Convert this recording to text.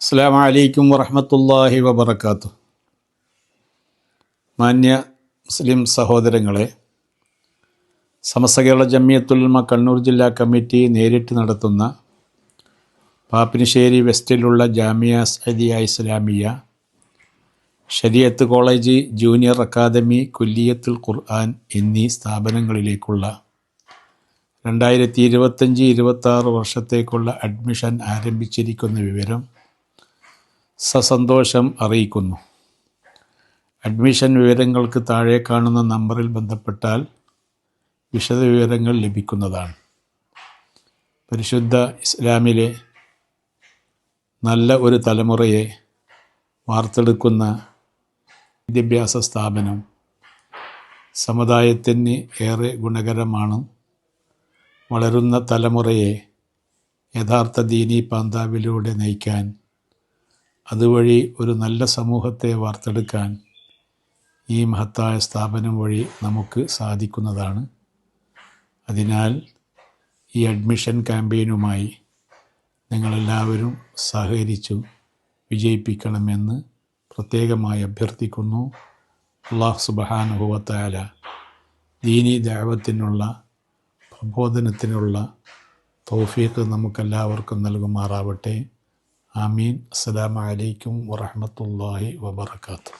അസ്സലാമു അലൈക്കും വറഹ്മത്തുള്ളാഹി വബറകാതുഹു. മാന്യ മുസ്ലിം സഹോദരങ്ങളെ, സമസ്ത കേരള ജംഇയ്യത്തുൽ ഉലമ കണ്ണൂർ ജില്ലാ കമ്മിറ്റി നേരിട്ട് നടത്തുന്ന പാപ്പിനിശ്ശേരി വെസ്റ്റിലുള്ള ജാമിയ സഅദിയ ഇസ്ലാമിയ, ശരീഅത്ത് കോളേജ്, ജൂനിയർ അക്കാദമി, കുല്ലിയത്തുൽ ഖുർആൻ എന്നീ സ്ഥാപനങ്ങളിലേക്കുള്ള 2025-26 വർഷത്തേക്കുള്ള അഡ്മിഷൻ ആരംഭിച്ചിരിക്കുന്ന വിവരം സസന്തോഷം അറിയിക്കുന്നു. അഡ്മിഷൻ വിവരങ്ങൾക്ക് താഴെ കാണുന്ന നമ്പറിൽ ബന്ധപ്പെട്ടാൽ വിശദവിവരങ്ങൾ ലഭിക്കുന്നതാണ്. പരിശുദ്ധ ഇസ്ലാമിലെ നല്ല ഒരു തലമുറയെ വാർത്തെടുക്കുന്ന വിദ്യാഭ്യാസ സ്ഥാപനം സമുദായത്തിന് ഏറെ ഗുണകരമാണ്. വളരുന്ന തലമുറയെ യഥാർത്ഥ ദീനീ പാന്താവിലൂടെ നയിക്കാൻ, അതുവഴി ഒരു നല്ല സമൂഹത്തെ വാർത്തെടുക്കാൻ ഈ മഹത്തായ സ്ഥാപനം വഴി നമുക്ക് സാധിക്കുന്നതാണ്. അതിനാൽ ഈ അഡ്മിഷൻ ക്യാമ്പയിനുമായി നിങ്ങളെല്ലാവരും സഹകരിച്ചു വിജയിപ്പിക്കണമെന്ന് പ്രത്യേകമായി അഭ്യർത്ഥിക്കുന്നു. അല്ലാഹു സുബ്ഹാനഹു വ തആല ദീനീ ദഅവത്തിനുള്ള, പ്രബോധനത്തിനുള്ള തൗഫീഖ് നമുക്കെല്ലാവർക്കും നൽകുമാറാവട്ടെ. ആമീൻ. അസ്സലാമു അലൈക്കും വറഹ്മത്തുള്ളാഹി വബറകാതുഹു.